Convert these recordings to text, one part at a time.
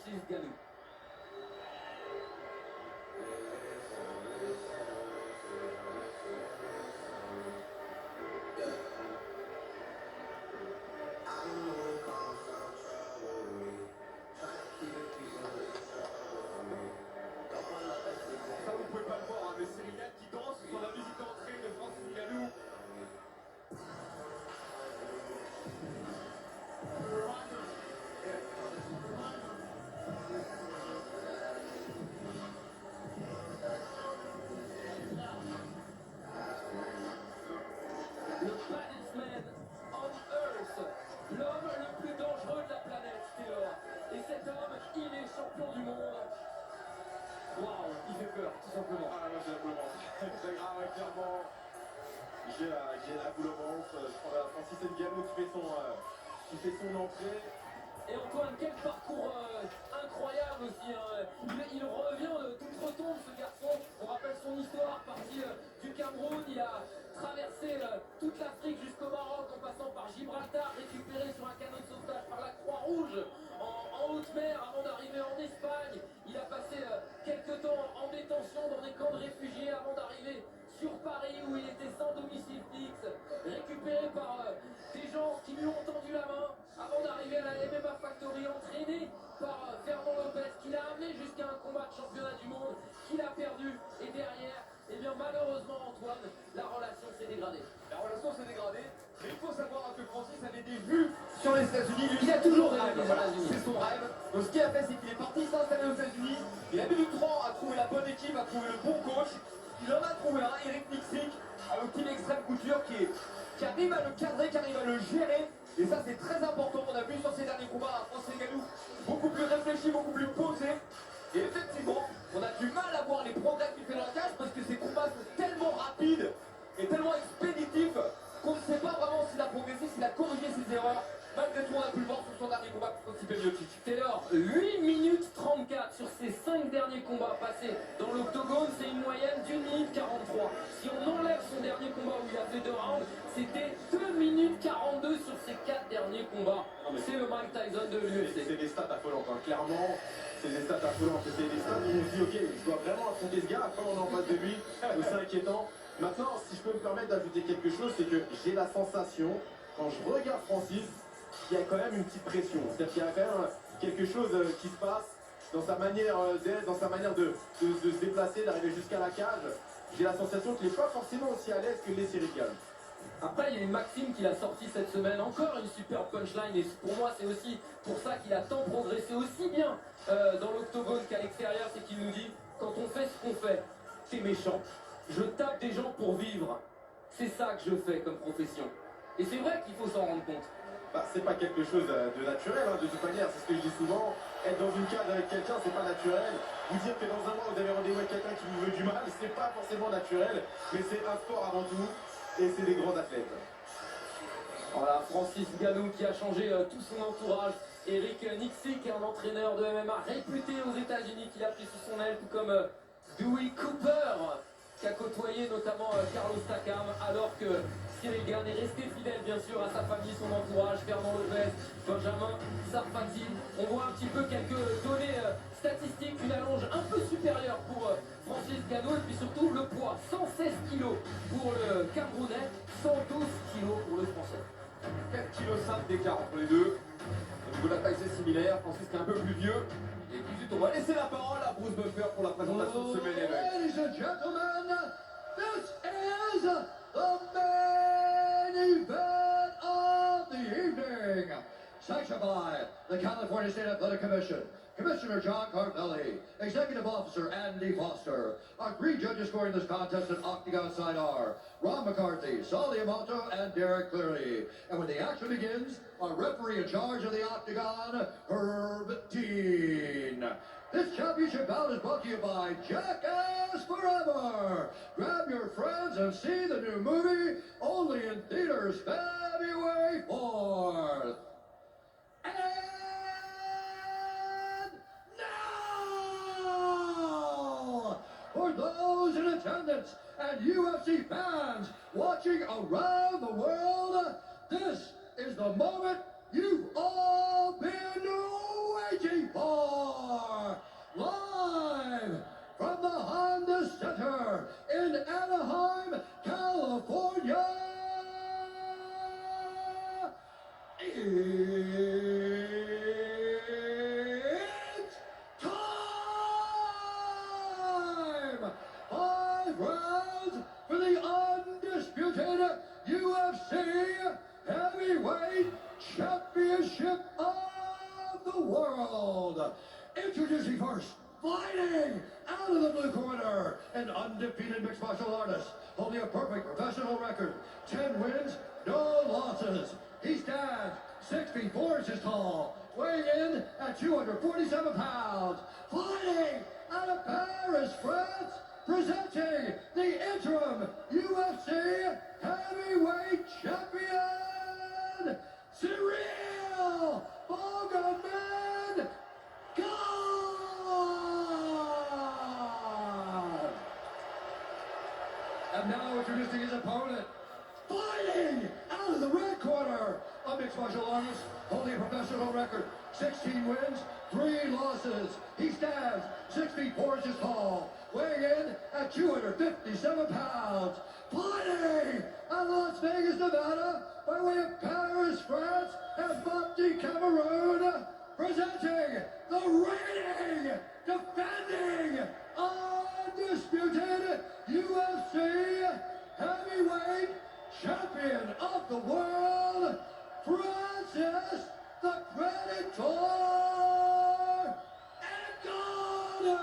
Francis Ngannou. Ça vous pouvez pas le voir, hein, mais Cyril qui danse sur la musique d'entrée de Francis Ngannou. Le baddest man on earth, l'homme le plus dangereux de la planète, Taylor. Et cet homme, il est champion du monde. Waouh, il fait peur, tout simplement. Ah, moi j'ai la boule au ventre. Ouais, clairement. J'ai la boule au ventre. Francis Ngannou qui fait son entrée. Et Antoine, quel parcours incroyable aussi. Hein. Il revient d'outre-tombe, ce garçon. On rappelle son histoire, parti du Cameroun. Il a traversé toute l'Afrique jusqu'au Maroc en passant par Gibraltar, récupéré sur un canot de sauvetage par la Croix-Rouge en haute mer avant d'arriver en Espagne. Il a passé quelques temps en détention dans des camps de réfugiés avant d'arriver sur Paris où il était sans domicile fixe, récupéré par des gens qui lui ont tendu la main avant d'arriver à la MMA Factory, entraîné par Fernand Lopez, qui l'a amené jusqu'à un combat de championnat du monde, qu'il a perdu. Et derrière, eh bien malheureusement Antoine, la relation s'est dégradée. La relation s'est dégradée, mais il faut savoir que Francis avait des vues sur les États-Unis. Il a toujours rêvé des voilà, États-Unis. c'est son rêve. Donc ce qu'il a fait, c'est qu'il est parti s'installer aux États-Unis. Il a mis du temps à trouver la bonne équipe, à trouver le bon coach. Il en a trouvé un, Eric Nicksick, avec Team Extreme Couture, qui arrive à le cadrer, qui arrive à le gérer. Et ça, c'est très important. On a vu sur ces derniers combats, Francis Ngannou beaucoup plus réfléchi, beaucoup plus posé. Et effectivement, on a du mal à voir les progrès qu'il fait dans la cage parce que ces combats sont tellement rapides et tellement expéditifs qu'on ne sait pas vraiment s'il a progressé, s'il a corrigé ses erreurs. Malgré tout, on a pu le voir sur son dernier combat contre Stipe Miocic. Taylor, 8 minutes 34 sur ses 5 derniers combats passés dans l'octogone, c'est une moyenne d'1 minute 43. Si on enlève son dernier combat où il a fait 2 rounds, c'était 2 minutes 42 sur ses 4 derniers combats. C'est le Mike Tyson de l'UFC. C'est des stats affolantes, hein. Clairement, c'est des stats affolantes. C'est des stats où on se dit, ok, je dois vraiment affronter ce gars, après on est en face de lui, c'est inquiétant. Maintenant, si je peux me permettre d'ajouter quelque chose, c'est que j'ai la sensation, quand je regarde Francis, qu'il y a quand même une petite pression. C'est-à-dire qu'il y a quand même quelque chose qui se passe dans sa manière d'être, dans sa manière de se déplacer, d'arriver jusqu'à la cage. J'ai la sensation qu'il n'est pas forcément aussi à l'aise que les Cyril Gane. Après, il y a une maxime qu'il a sortie cette semaine, encore une superbe punchline, et pour moi, c'est aussi pour ça qu'il a tant progressé aussi bien dans l'octogone qu'à l'extérieur, c'est qu'il nous dit, quand on fait ce qu'on fait, c'est méchant. Je tape des gens pour vivre. C'est ça que je fais comme profession. Et c'est vrai qu'il faut s'en rendre compte. Bah, c'est pas quelque chose de naturel, hein, de toute manière, c'est ce que je dis souvent. Être dans une cage avec quelqu'un, c'est pas naturel. Vous dire que dans un mois, vous avez rendez-vous avec quelqu'un qui vous veut du mal, c'est pas forcément naturel, mais c'est un sport avant tout, et c'est des grands athlètes. Voilà, Francis Ngannou qui a changé tout son entourage. Eric Nicksick, un entraîneur de MMA réputé aux États-Unis, qui l'a pris sous son aile, tout comme Dewey Cooper, qui a côtoyé notamment Carlos Takam, alors que Cyril Gane est resté fidèle bien sûr à sa famille, son entourage, Fernand Lopez, Benjamin Sarfati. On voit un petit peu quelques données statistiques, une allonge un peu supérieure pour Francis Ngannou, et puis surtout le poids, 116 kg pour le Camerounais, 112 kg pour le Français. 4,5 kg d'écart entre les deux. Au niveau de la taille, c'est similaire. Francis qui est un peu plus vieux. Et tout de suite, on va laisser la parole à Bruce Buffer pour la présentation de ce main event. Ladies and gentlemen, this is the main event of the evening. Sanctioned by the California State Athletic Commission, Commissioner John Carvelli, Executive Officer Andy Foster. Our 3 judges scoring this contest at Octagon side are Ron McCarthy, Saul Yamato, and Derek Cleary. And when the action begins, our referee in charge of the Octagon, Herb Dean. This championship bout is brought to you by Jackass Forever. Grab your friends and see the new movie, only in theaters February 4th. And now, for those in attendance and UFC fans watching around the world, this is the moment you've all been waiting for. world. Introducing first, fighting out of the blue corner, an undefeated mixed martial artist, holding a perfect professional record, 10 wins, no losses. He stands 6 feet 4 inches tall, weighing in at 247 pounds, fighting out of Paris, France, presenting the interim UFC heavyweight champion, Cyril Bogoman God! And now introducing his opponent, fighting out of the red corner, a mixed martial artist holding a professional record, 16 wins, 3 losses. He stands 6 feet 4 inches tall, weighing in at 257 pounds, fighting out of Las Vegas, Nevada, by way of Paris, France, and Mopti, Cameroon, presenting the reigning, defending, undisputed UFC heavyweight champion of the world, Francis the Predator Ngannou!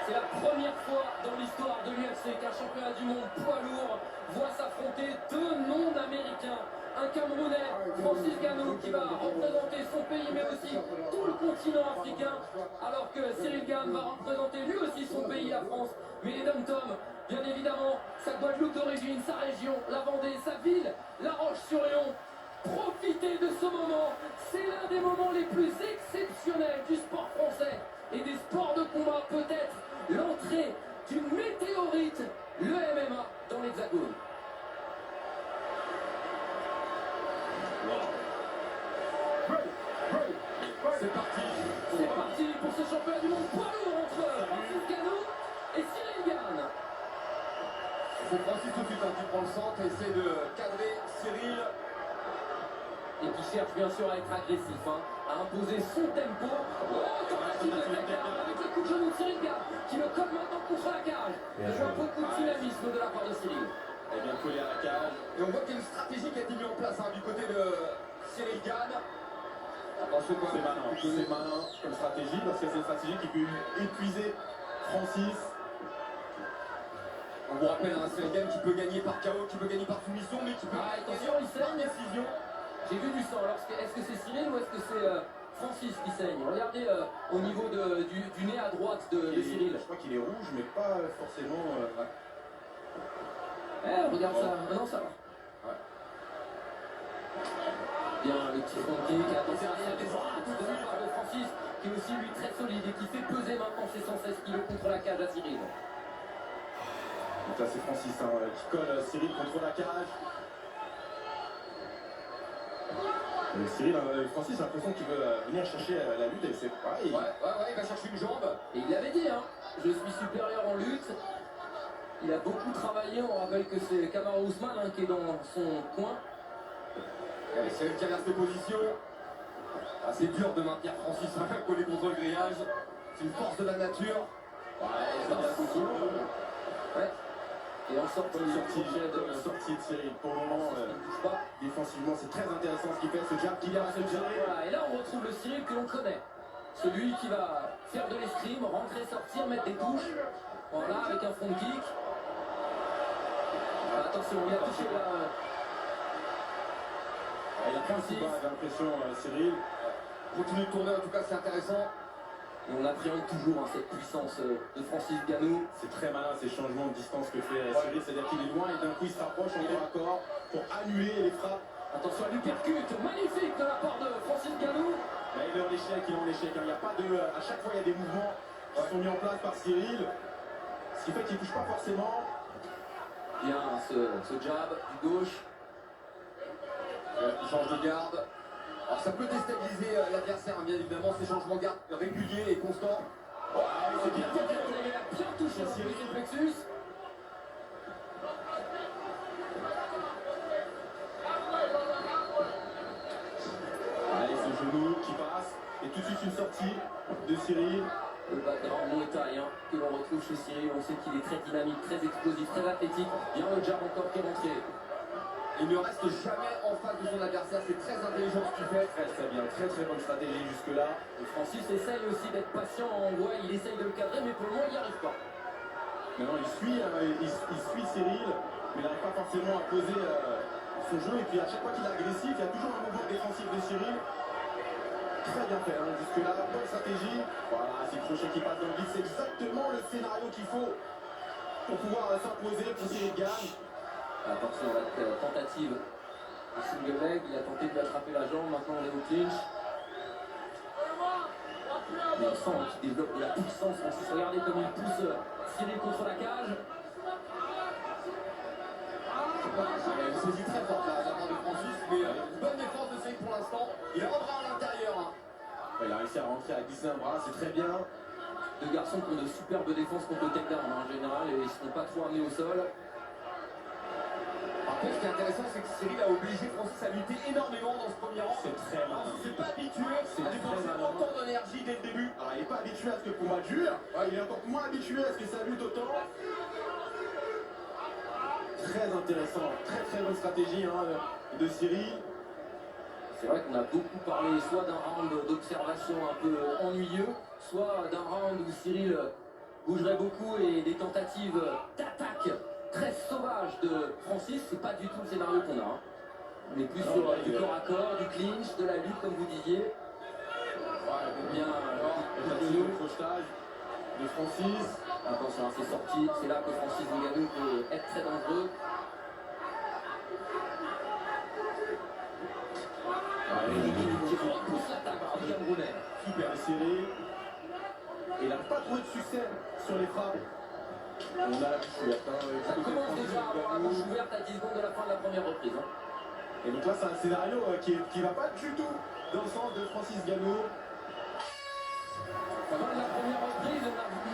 C'est la première fois dans l'histoire de l'UFC qu'un championnat du monde poids lourd voit s'affronter 2 non-américains. Un Camerounais, Francis Ngannou, qui va représenter son pays mais aussi tout le continent africain, alors que Cyril Gane va représenter lui aussi son pays, la France. Mais les dom-toms, bien évidemment, sa Guadeloupe d'origine, sa région, la Vendée, sa ville, La Roche-sur-Yon. Profitez de ce moment, c'est l'un des moments les plus exceptionnels du sport français et des sports de combat, peut-être l'entrée d'une météorite, le MMA dans l'Hexagone. C'est parti. C'est parti pour ce championnat du monde poids lourd entre Francis Ngannou et Cyril Gane. C'est Francis tout de suite qui prend le centre et essaie de cadrer Cyril. Et qui cherche bien sûr à être agressif, à imposer son tempo. Oh, tentative de tackle avec le coup de genou de Cyril Gane qui le colle maintenant contre la cage. Je vois beaucoup de dynamisme de la part de Cyril. Elle vient coller à la cage. Et on voit qu'il y a une stratégie qui a été mise en place du côté de Cyril Gane. C'est malin comme stratégie parce que c'est une stratégie qui peut épuiser Francis. On vous rappelle Cyril Gane qui peut gagner par KO, qui peut gagner par soumission, mais qui peut attention, il saigne. décision. J'ai vu du sang. Alors est-ce que c'est Cyril ou est-ce que c'est Francis qui saigne? Regardez au niveau du nez à droite de Cyril. Je crois qu'il est rouge mais pas forcément... Regarde ça. Non, ça va. Bien, le petit front kick, attention à des droites de la part de Francis, qui est aussi lui très solide et qui fait peser maintenant ses 116 kilos contre la cage à Cyril. Donc là c'est Francis qui colle Cyril contre la cage. Francis a l'impression qu'il veut venir chercher la lutte et c'est pareil. Ouais, il va chercher une jambe. Et il l'avait dit, je suis supérieur en lutte. Il a beaucoup travaillé, on rappelle que c'est Kamaru Usman qui est dans son coin. Allez, Cyril qui inverse de position. C'est dur de maintenir Francis collé contre le grillage. C'est une force de la nature. Ouais. Et en sortie de Cyril. Pour le moment, défensivement, c'est très intéressant ce qu'il fait, ce jab qu'il a, ce jab. Voilà. Et là, on retrouve le Cyril que l'on connaît. Celui qui va faire de l'escrime, rentrer, sortir, mettre des touches. Voilà, avec un front kick. Attention, il a touché là. Il a pris un coup bas, j'ai l'impression, Cyril. Continue de tourner, en tout cas, c'est intéressant. Et on appréhende toujours cette puissance de Francis Ngannou. C'est très malin ces changements de distance que fait Cyril, c'est-à-dire qu'il est loin et d'un coup il se rapproche en corps à corps pour annuler les frappes. Attention à l'uppercut, magnifique de la part de Francis Ngannou. Là, il est en échec, Il n'y a pas de... À chaque fois, il y a des mouvements qui sont mis en place par Cyril. Ce qui fait qu'il ne touche pas forcément. Bien, ce jab du gauche. Il change de garde. Alors ça peut déstabiliser l'adversaire, bien évidemment, ces changements de garde réguliers et constants. C'est bien, il a bien touché Cyril le plexus. Allez, ce genou qui passe. Et tout de suite une sortie de Cyril. Le background muay thai que l'on retrouve chez Cyril. On sait qu'il est très dynamique, très explosif, très athlétique. Bien le jab encore qui est rentré. Il ne reste jamais en face de son adversaire, c'est très intelligent ce qu'il fait. Très bien, très bonne stratégie jusque-là. Et Francis essaye aussi d'être patient, on voit, il essaye de le cadrer, mais pour le moment il n'y arrive pas. Maintenant il suit Cyril, mais il n'arrive pas forcément à poser son jeu. Et puis à chaque fois qu'il est agressif, il y a toujours un mouvement défensif de Cyril. Très bien fait, hein. Jusque-là, bonne stratégie. Voilà, c'est Crochet qui passe dans le vide, c'est exactement le scénario qu'il faut pour pouvoir s'imposer pour Cyril Gane. Attention à la tentative du single leg, il a tenté de lui attraper la jambe, maintenant on est au clinch. Mais on sent qu'il développe de la puissance, Francis, regardez comme il pousse Cyril contre la cage. Il saisit très fort là, la main de Francis, mais une bonne défense de Cyril pour l'instant. Il rentre à l'intérieur. Hein. Il a réussi à rentrer à glisser un bras, c'est très bien. Deux garçons qui ont de superbes défenses contre le takedown en général et ils ne seront pas trop amenés au sol. Par contre, ce qui est intéressant, c'est que Cyril a obligé Francis à lutter énormément dans ce premier rang. C'est très malin. Francis n'est pas habitué à dépenser autant d'énergie dès le début. Alors, il n'est pas habitué à ce que le combat dure. Il est encore moins habitué à ce que ça lutte autant. Très intéressant, très bonne stratégie hein, de Cyril. C'est vrai qu'on a beaucoup parlé soit d'un round d'observation un peu ennuyeux, soit d'un round où Cyril bougerait beaucoup et des tentatives d'attaque très sauvages de Francis. C'est pas du tout le scénario qu'on a. Hein. On est plus sur du corps à corps, du clinch, de la lutte comme vous disiez. Bien, le crochetage de Francis. attention, c'est sorti. C'est là que Francis Ngannou peut être très dangereux. Qui repousse l'attaque du Camerounais. Super Cyril. Et il n'a pas trouvé de succès sur les frappes. On a la bouche ouverte. Ça commence déjà à avoir la bouche ouverte à 10 secondes de la fin de la première reprise. Hein. Et donc là, c'est un scénario qui va pas du tout dans le sens de Francis Ngannou. Fin de la première reprise,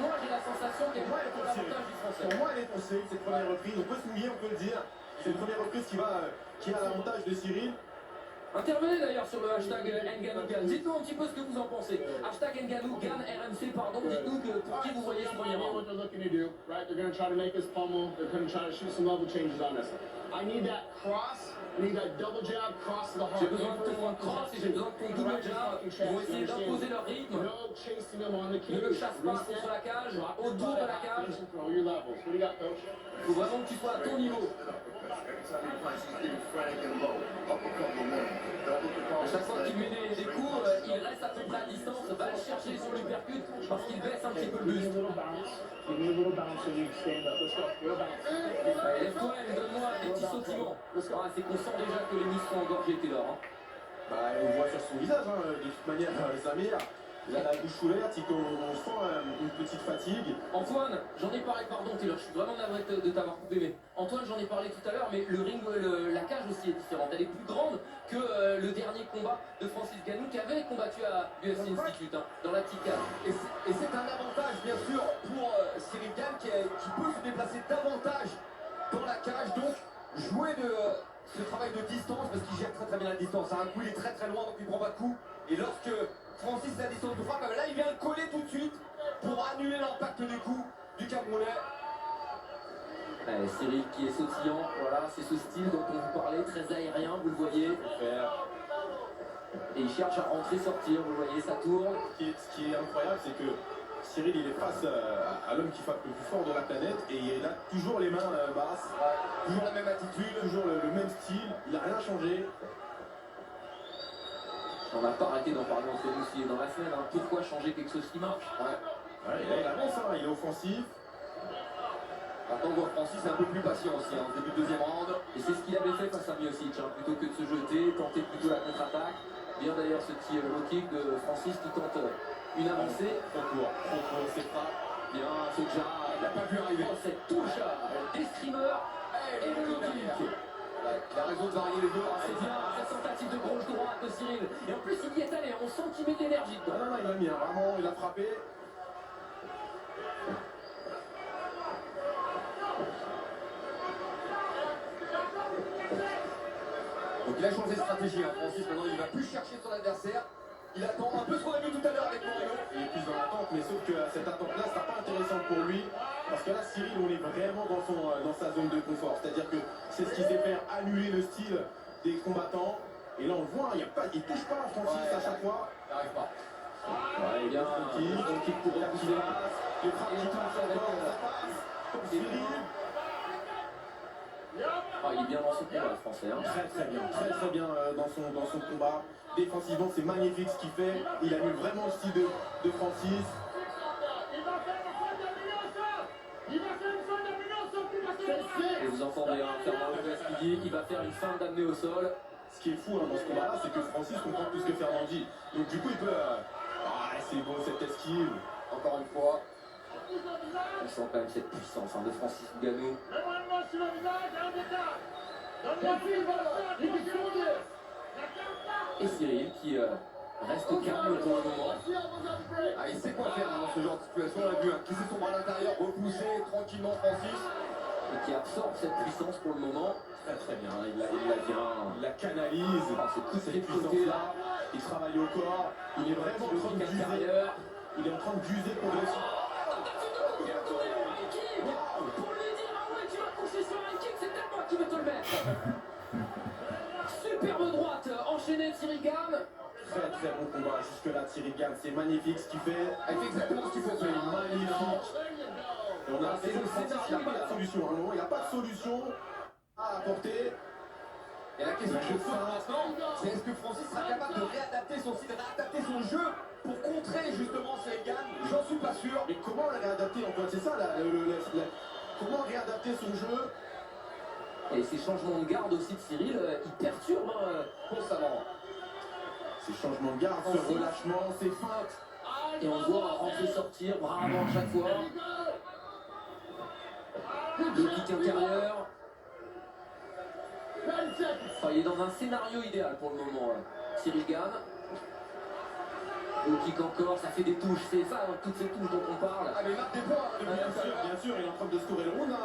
moi j'ai la sensation qu'elle va être l'avantage du Français. Pour moi, elle est pour Cyril, cette première reprise. On peut se mouiller, on peut le dire. C'est une première reprise qui a l'avantage de Cyril. Intervenez d'ailleurs sur le hashtag NganouGan. Dites-nous un petit peu ce que vous en pensez. Hashtag NganouGan, RMC, pardon. Dites-nous pour qui vous voyez ce premier round. What they're looking to do, right? They're going to try to make us pummel. They're going to try to shoot some level changes on us. I need that cross. I need that double jab cross to the heart. J'ai besoin de ton cross et j'ai besoin de ton double jab. Ils vont essayer d'imposer leur rythme. No chasing them on the Ne le chasse pas contre la cage, autour de la cage. Throw your levels. What do you got, coach? Il faut vraiment que tu sois à ton niveau. À chaque fois qu'il met des coups, il reste à peu près à distance, va le chercher sur l'uppercut parce qu'il baisse un petit peu le buste. Lève-toi et donne-moi des petits sautillements. Ah, c'est qu'on sent déjà que les muscles sont engorgés, Taylor. Hein. On voit sur son visage, hein, de toute manière, Samir. Il a la bouche ouverte, on sent une petite fatigue. Antoine, j'en ai parlé, pardon Taylor, je suis vraiment navré de t'avoir coupé, mais Antoine, j'en ai parlé tout à l'heure, mais le ring, la cage aussi est différente. Elle est plus grande que le dernier combat de Francis Ngannou qui avait combattu à UFC Institute, hein, dans la petite cage. Et c'est un avantage, bien sûr, pour Cyril Gane qui peut se déplacer davantage dans la cage. Donc, jouer de ce travail de distance, parce qu'il gère très bien la distance. À un coup, il est très loin, donc il prend pas de coup. Et lorsque Francis a la distance de frappe, là, il vient le coller tout de suite pour annuler l'impact des coups du Camerounais. Cyril qui est sautillant, voilà, c'est ce style dont on vous parlait, très aérien, vous le voyez. Et il cherche à rentrer, sortir, vous voyez, ça tourne. Ce qui est incroyable, c'est que Cyril il est face à l'homme qui frappe le plus fort de la planète et il a toujours les mains basses, Toujours la même attitude. toujours le même style, il n'a rien changé. On n'a pas arrêté d'en parler entre nous aussi dans la semaine. Hein. Pourquoi changer quelque chose qui marche? Ouais, et là il avance, hein, il est offensif. Maintenant, on voit Francis un peu plus patient aussi, hein, au début du deuxième round. Et c'est ce qu'il avait fait face à Miocic, hein, plutôt que de se jeter, tenter plutôt la contre-attaque. Bien d'ailleurs ce petit low kick de Francis qui tente une avancée. Trop court, c'est pas. Bien, ce jab, Il n'a pas vu arriver. oh, cette touche des streamers et le low kick. Il a raison de varier les deux. C'est bien, cette tentative de gauche droite de Cyril. Et en plus, il y est allé, on sent qu'il met de l'énergie dedans. Non, il a mis, hein, vraiment, il a frappé. Donc il a changé de stratégie, hein. Francis. Maintenant, il ne va plus chercher son adversaire. Il attend un peu ce qu'on a vu tout à l'heure avec Moreno. Il est plus dans l'attente, mais sauf que cette attente-là, c'est pas intéressant pour lui. Parce que là, Cyril, on est vraiment dans sa zone de confort. C'est-à-dire que c'est ce qui sait faire annuler le style des combattants. Et là, on le voit, il touche pas Francis à chaque fois. Il n'arrive pas. Ouais, il y a un kick pour repousser. Les frappes qui touchent encore, ça passe. Comme Cyril. Ah, il est bien dans ce combat, le français. Hein. Très bien dans son combat. Défensivement, c'est magnifique ce qu'il fait. Il annule vraiment le style de Francis. Et vous entendez Fernand Lopez qui dit qu'il va faire une fin d'amener au sol. Ce qui est fou dans ce combat-là, c'est que Francis comprend tout ce que Fernand dit. Donc du coup, il peut... c'est beau cette esquive. Encore une fois. On sent quand même cette puissance de Francis Ngannou. Et Cyril qui reste calme pour le moment. Ah, il sait quoi faire dans ce genre de situation. On l'a vu, qui son bras à l'intérieur, repousser tranquillement Francis. Et qui absorbe cette puissance pour le moment. Très bien, il la canalise. Cette puissance-là, il travaille au corps. Il est vraiment en train de d'user. Il est en train d'user pour le... Pour lui dire, ah ouais, tu vas coucher sur un kick, c'est peut-être moi qui vais te le mettre. Superbe droite, enchaînée Cyril Gane. Très bon combat jusque-là, Cyril Gane. C'est magnifique ce qu'il fait. Il fait exactement ce qu'il faut. C'est magnifique. Et on a c'est le scénario, il n'a pas de solution. À un moment, il n'a pas de solution à apporter. Et la question que je pose maintenant, c'est est-ce que Francis sera capable de réadapter son style, de réadapter son jeu pour contrer justement Cyril Gane? J'en suis pas sûr. Mais comment le réadapter en fait? C'est ça, comment réadapter son jeu? Et ces changements de garde aussi de Cyril, ils perturbent Constamment. Ces changements de garde, ce relâchement, ces feintes. Et on voit rentrer sortir, bras avant à chaque fois. Le kick intérieur. Enfin, il est dans un scénario idéal pour le moment, Cyril Gane. Le kick encore, ça fait des touches, c'est ça, toutes ces touches dont on parle. Ah mais il marque des points, Bien sûr, il est en train de scorer le round,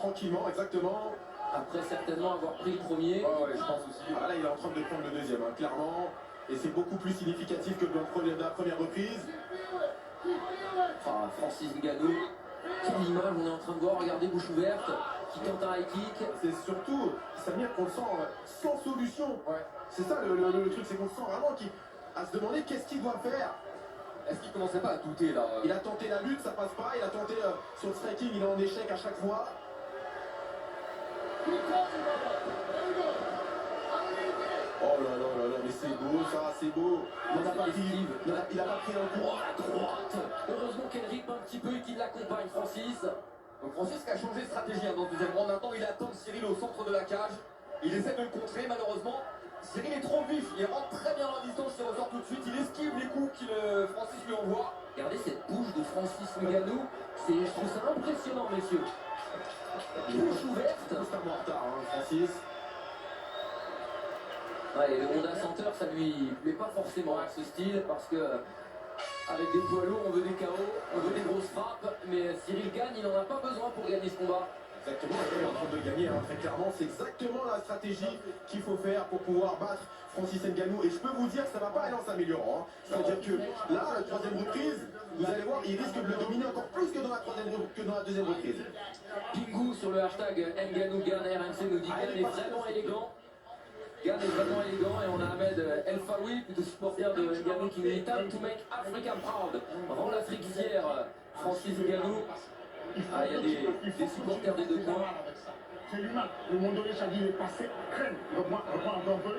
tranquillement, exactement. Après certainement avoir pris le premier. Ouais, je pense aussi. Là, il est en train de prendre le deuxième, clairement. Et c'est beaucoup plus significatif que dans la première reprise. Francis Ngannou, quelle image on est en train de voir, regardez, bouche ouverte, qui tente un high kick. C'est surtout, Samir, qu'on le sent sans solution. Ouais. C'est ça le truc, c'est qu'on le sent vraiment à se demander qu'est-ce qu'il doit faire. Est-ce qu'il commençait pas à douter là? Il a tenté la lutte, ça passe pas. Il a tenté sur le striking, il est en échec à chaque fois. Oh là, mais c'est beau ça, c'est beau. Il n'a pas pris un coup. Oh, la droite. Heureusement qu'elle rythme un petit peu et qu'il l'accompagne, Francis. Donc Francis qui a changé de stratégie dans le deuxième round. Maintenant il attend Cyril au centre de la cage. Il essaie de le contrer malheureusement. Cyril est trop vif, il rentre très bien dans la distance, il ressort tout de suite, il esquive les coups que Francis lui envoie. Regardez cette bouche de Francis Ngannou, je trouve ça impressionnant, messieurs. Bouche ouverte. Constamment en retard, Francis. Ouais, et le Honda Center, ça lui plaît pas forcément ce style, parce que avec des poids lourds, on veut des KO, on veut des grosses frappes, mais Cyril Gane, il n'en a pas besoin pour gagner ce combat. Exactement, il est en train de gagner, très clairement. C'est exactement la stratégie qu'il faut faire pour pouvoir battre Francis Ngannou. Et je peux vous dire que ça ne va pas aller en s'améliorant. C'est-à-dire que là, la troisième reprise, vous allez voir, il risque de le dominer encore plus que dans la deuxième reprise. Pingu sur le hashtag Ngannou Gane RMC nous dit Gane est vraiment élégant. Gane est vraiment élégant et on a Ahmed El Faoui, plutôt supporter de Ngannou, qui nous dit Time to make Africa proud. Rends l'Afrique fière, Francis Ngannou. Il y a des supporters des deux coins. C'est l'humain. Le monde donné, ça dit, il est passé crème. Reprends un peu.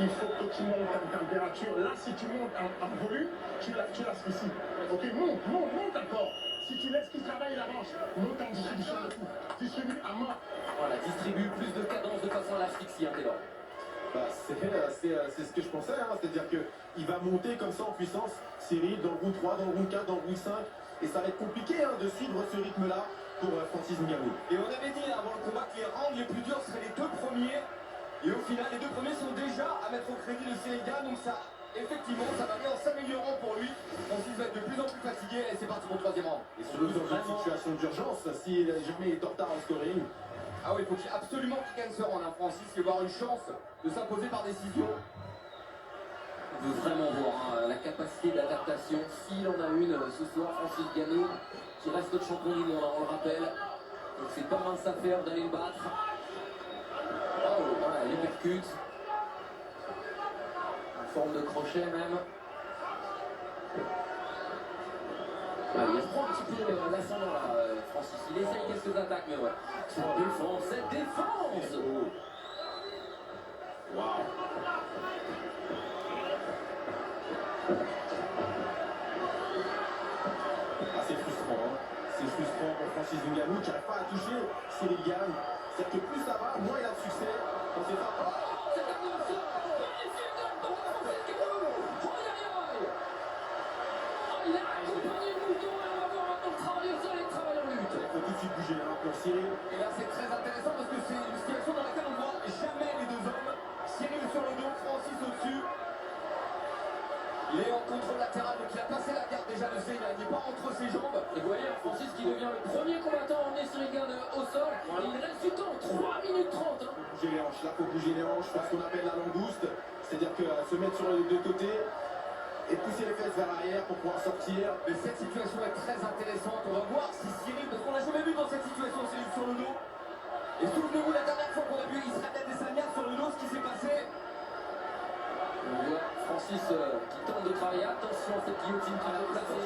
Il faut que tu montes en température. Là, si tu montes en volume, tu l'asphyxies. Ok, monte encore. Si tu laisses qu'il travaille la manche, monte en distribution de tout. Distribue à mort. Voilà, distribue plus de cadence de façon à l'asphyxie, Taylor. C'est ce que je pensais, c'est-à-dire qu'il va monter comme ça en puissance, Cyril, dans le round 3, dans le round 4, dans le round 5, et ça va être compliqué de suivre ce rythme-là pour Francis Ngannou. Et on avait dit avant le combat que les rounds les plus durs seraient les deux premiers, et au final les deux premiers sont déjà à mettre au crédit de Cyril Gane, donc ça, effectivement, ça va aller en s'améliorant pour lui. Francis va être de plus en plus fatigué, et c'est parti pour le troisième round. Et surtout dans une situation d'urgence, si jamais il est en retard en scoring. Ah oui, il faut absolument qu'il gagne ce round, Francis, il va avoir une chance de s'imposer par décision. On veut vraiment voir la capacité d'adaptation, s'il en a une ce soir, Francis Ngannou, qui reste notre champion du monde, on le rappelle. Donc c'est pas mince affaire d'aller le battre. Oh, voilà, il percute. En forme de crochet même. Ah, il reprend un petit peu l'ascendant là, Francis. Il essaye quelques attaques, mais ouais. Cette défense oh. Waouh. Ah, c'est frustrant, hein. C'est frustrant pour Francis Ngannou qui n'arrive pas à toucher Cyril Gane. C'est-à-dire que plus ça va, moins il a de succès. Quand c'est pas... C'est un magnifique de Francis Ngannou. Il a accompagné le mouton et on va voir maintenant le travail au sol et le travail en lutte. Il faut tout de suite bouger hein, pour Cyril. Et là, c'est très intéressant parce que c'est une situation dans laquelle on ne voit jamais les deux hommes. Cyril sur le dos, Francis au-dessus. Il est en contrôle latéral, donc il a passé la garde déjà de Cyril, il n'est pas entre ses jambes. Et vous voyez, Francis qui devient le premier combattant à emmener Cyril Gane au sol. Et il reste du temps, 3 minutes 30. Faut bouger les hanches, là faut bouger les hanches, faire ce qu'on appelle la langouste. C'est-à-dire que se mettre sur les deux côtés et pousser les fesses vers l'arrière pour pouvoir sortir. Mais cette situation est très intéressante. On va voir si Cyril, parce qu'on l'a jamais vu dans cette situation, Cyril sur le dos. Et souvenez-vous la dernière fois qu'on a vu Israël Adesanya sur le dos, ce qui s'est passé. On voit Francis qui tente de travailler. Attention à cette guillotine qui va placer.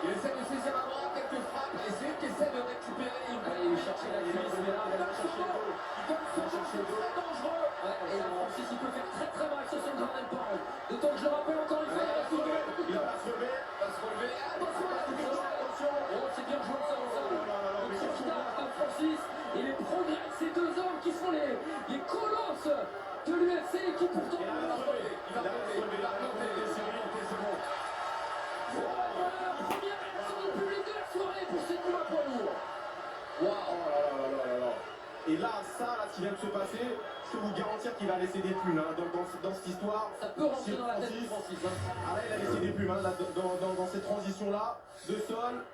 Il essaie de saisir à droite quelques frappes, et c'est qui essaie de récupérer une Allez, il chercher la cuisse, mais là, il va chercher le dos. Il donne son jeu, c'est très dangereux. Ouais, et Francis, il peut faire très très mal sur son ground and pound. D'autant que je le rappelle encore une fois, il reste ouvert. Il va se lever. Il va se relever. Attention à la touche. Attention. Oh, c'est bien joué ça, ça. Le sauvetage de Francis et les progrès de ces deux hommes qui sont les colosses de l'UFC et qui pourtant... Il va relever. Il va relever. C'est bon. Voilà, première réaction du public de la soirée pour ces combats poids lourds. Waouh, oh là là là là là. Et là, ça, là, ce qui vient de se passer, je peux vous garantir qu'il va laisser des plumes hein, dans cette histoire. Ça peut rentrer dans la tête de Francis. Hein. Ah là, il a laissé des plumes hein, là, dans cette transition-là, de sol.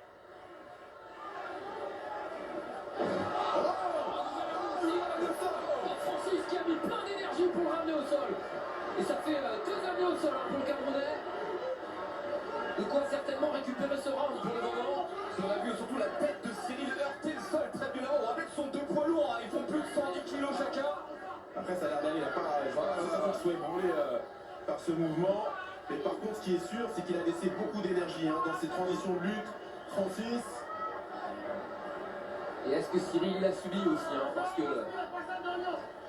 Francis qui a mis plein d'énergie pour le ramener au sol. Et ça fait 2 années au sol hein, pour le Camerounais. De quoi certainement récupérer ce round pour le moment. On a vu surtout la tête de Cyril heurter le sol très violemment. On rappelle que ce sont deux poids lourds, hein. Ils font plus de 110 kilos chacun. Après, ça a l'air d'aller, il n'a pas l'impression qu'il soit ébranlé par ce mouvement. Mais par contre, ce qui est sûr, c'est qu'il a laissé beaucoup d'énergie hein, dans ses transitions de lutte. Francis. Et est-ce que Cyril l'a subi aussi hein, parce que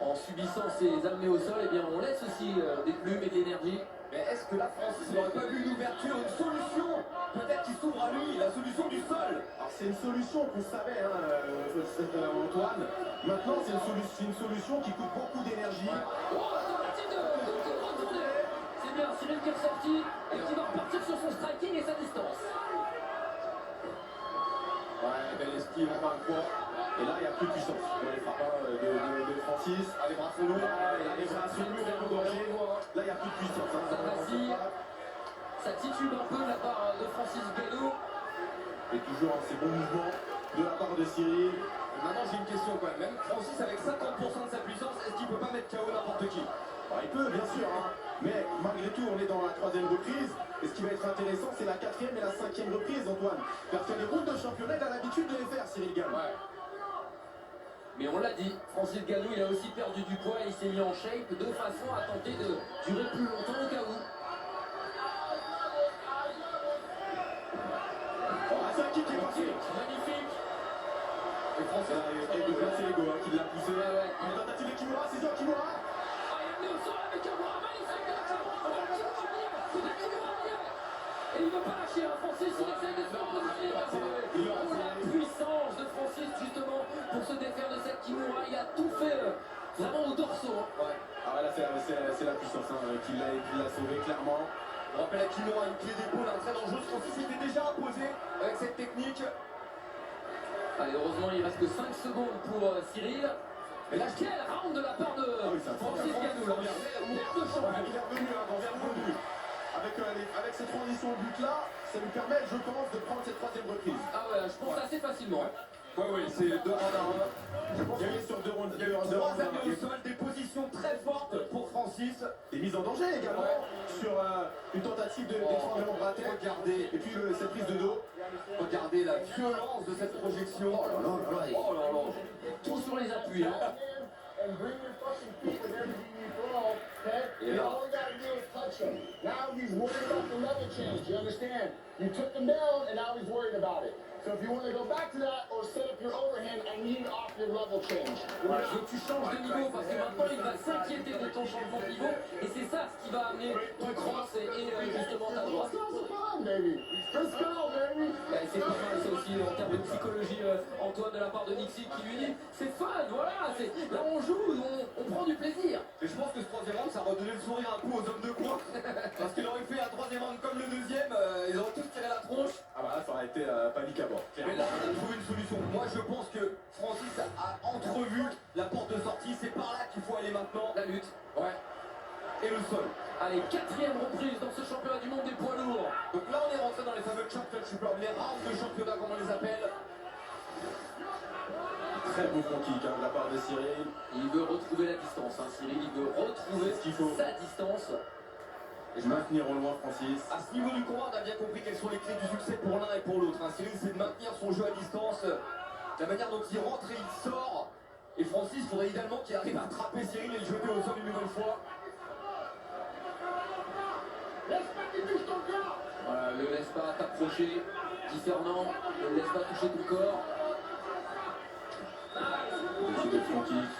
en subissant ces amenés au sol, eh bien, on laisse aussi des plumes et de l'énergie. Mais est-ce que là, Francis n'aurait pas vu une ouverture, une solution? Peut-être qu'il s'ouvre à lui, la solution du sol. Alors c'est une solution qu'on savait, hein, Antoine. Maintenant, c'est une solution qui coûte beaucoup d'énergie. Oh, tentative de retourner. C'est bien, Cyril qui est ressorti et qui va repartir sur son striking et sa distance. Ouais, belle esquive encore une fois. Et là, il n'y a plus de puissance dans les frappes hein, de Francis. Ah, les bras sont lourds. Là, les bras sont lourds et engorgés. Là, il n'y a plus de puissance. Hein, Ça vacille. Ça titube un peu la part de Francis Ngannou. Et toujours hein, ces bons mouvements de la part de Cyril. Maintenant, j'ai une question quand même. Même Francis, avec 50% de sa puissance, est-ce qu'il peut pas mettre KO n'importe qui? Alors, il peut, bien sûr. Hein, mais malgré tout, on est dans la 3e reprise. Et ce qui va être intéressant, c'est la 4e et la 5e reprise, Antoine. Parce que les rounds de championnat, il a l'habitude de les faire, Cyril Gane. Ouais. Mais on l'a dit, Francis Ngannou, il a aussi perdu du poids et il s'est mis en shape de façon à tenter de durer plus longtemps au cas où. C'est un kick qui est parti. Magnifique. Et Francis, Et de placer l'ego hein, qui l'a poussé. Ouais, ouais. Une tentative de Kimura, c'est sûr Kimura. Ah, il a amené au sol avec un bras magnifique de la Kimura. C'est de la Kimura. Et il ne veut pas lâcher, hein, Francis, il essaie de se faire positionner. Oh, la puissance de Francis, justement, pour se défaire de cette Kimura. Il a tout fait vraiment au dorso. Hein. ouais. Ah ouais, là c'est la puissance hein, qui l'a sauvé clairement. On rappelle à Kimura une clé d'épaule hein, très dangereuse. Francis était déjà imposé avec cette technique. Allez, heureusement, il reste que 5 secondes pour Cyril. Et là, quel round de la part de ça Francis Ngannou. Paire de champion. Il est revenu hein, dans un revenu. Avec ces transitions de but là, ça nous permet, je pense, de prendre cette 3e reprise. Ah ouais, je pense assez facilement. Ouais, c'est 2 rounds à 1. Je pense Il y a que eu sur 2 rounds, il y a eu 3 2 rounds. années au sol, des positions très fortes pour Francis. Des mises en danger également sur une tentative d'étranglement raté. Regardez, Et puis cette prise de dos. regardez la violence de cette projection. Oh là là, oh là là. Tout sur les appuis. Hein. And bring your fucking feet with everything you throw, okay? Yeah. All you gotta do is touch him. Now he's worried about the level change, you understand? You took him down, and now he's worried about it. So if you want to go back to that or set up your overhand, I need off your level change. Voilà, je veux que tu changes de niveau parce que maintenant il va s'inquiéter de ton changement de niveau et c'est ça ce qui va amener ton cross et justement ta droite. Let's go, fun, baby. Let's go, baby. Et c'est pas mal ça aussi en termes de psychologie, Antoine, de la part de Nixie qui lui dit c'est fun, voilà, là on joue, on prend du plaisir. Et je pense que ce troisième round, ça a redonné le sourire un coup aux hommes de coin. Parce qu'il aurait fait un troisième round comme le deuxième, ils auraient tous tiré la tronche. Ah bah là, ça aurait été panique à bord. Mais là, on a trouvé une solution. Moi, je pense que Francis a entrevu la porte de sortie. C'est par là qu'il faut aller maintenant. La lutte. Ouais. Et le sol. Allez, 4e reprise dans ce championnat du monde des poids lourds. Donc là, on est rentré dans les fameux championship rounds, les rounds de championnat, comme on les appelle. Très beau front kick de la part de Cyril. Il veut retrouver la distance, hein, Cyril. Il veut retrouver Ce qu'il faut. sa distance. Et maintenir au loin Francis. À ce niveau du combat, on a bien compris quelles sont les clés du succès pour l'un et pour l'autre. Hein. Cyril, c'est de maintenir son jeu à distance. La manière dont il rentre et il sort. Et Francis, il faudrait idéalement qu'il arrive à attraper Cyril et le jeter au sol une nouvelle fois. Voilà, ne laisse pas t'approcher. Guy Fernand, ne laisse pas toucher ton corps. Décide de front kick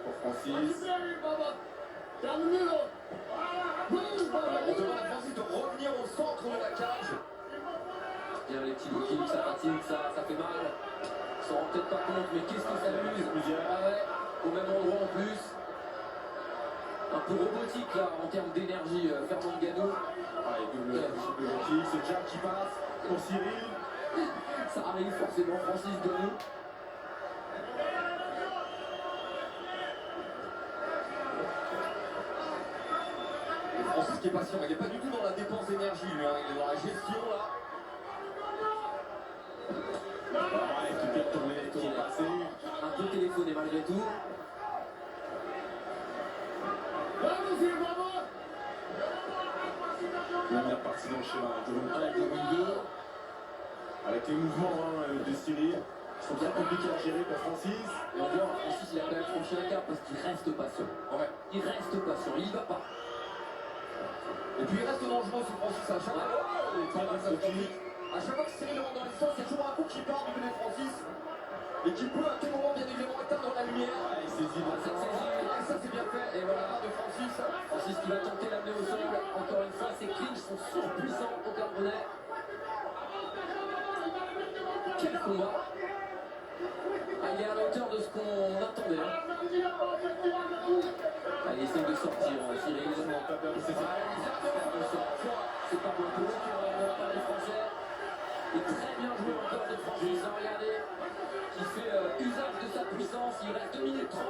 pour Francis. Down the middle. On demande à Francis de revenir au centre de la cage. Bien les petits low kicks, ça fatigue, ça fait mal. Ils s'en rendent peut-être pas compte, mais qu'est-ce que ça amuse. Ah ouais, au même endroit en plus. Un peu robotique là en termes d'énergie, Fernand Gano. Allez, double low kick, ce jab qui passe pour Cyril. Ça arrive forcément Francis Gano. Francis qui est patient, il n'est pas du tout dans la dépense d'énergie, lui, hein. Il est dans la gestion là. Ouais, qui est tourné, qui est passé. Un peu téléphoné malgré tout. Première partie dans le schéma. Volume 1 et volume 2. Avec les mouvements de Cyril, qui sont bien compliqués à gérer pour Francis. Et on voit Francis, il a quand même franchi un cap parce qu'il reste patient. Ouais. Il reste patient, il y va pas. Et puis il reste dangereux ce Francis à chaque fois. À chaque fois que Cyril rentre dans la distance, il y a toujours un coup qui part du côté de Francis. Et qui peut à tout moment bien évidemment éteindre la lumière. Ouais, il saisit. Ah, cette saisie, Et ça c'est bien fait. Et voilà de Francis. Francis qui va tenter l'amener au sol. Encore une fois, ses clinches sont surpuissants au Camerounais. Quel combat! Ah, il est à la hauteur de ce qu'on attendait. Hein. Ah, il essaie de sortir, Cyril. C'est pas bon pour les Français. Et très bien joué encore de Francis. Hein, regardez, qui fait usage de sa puissance. Il reste 2 minutes 30.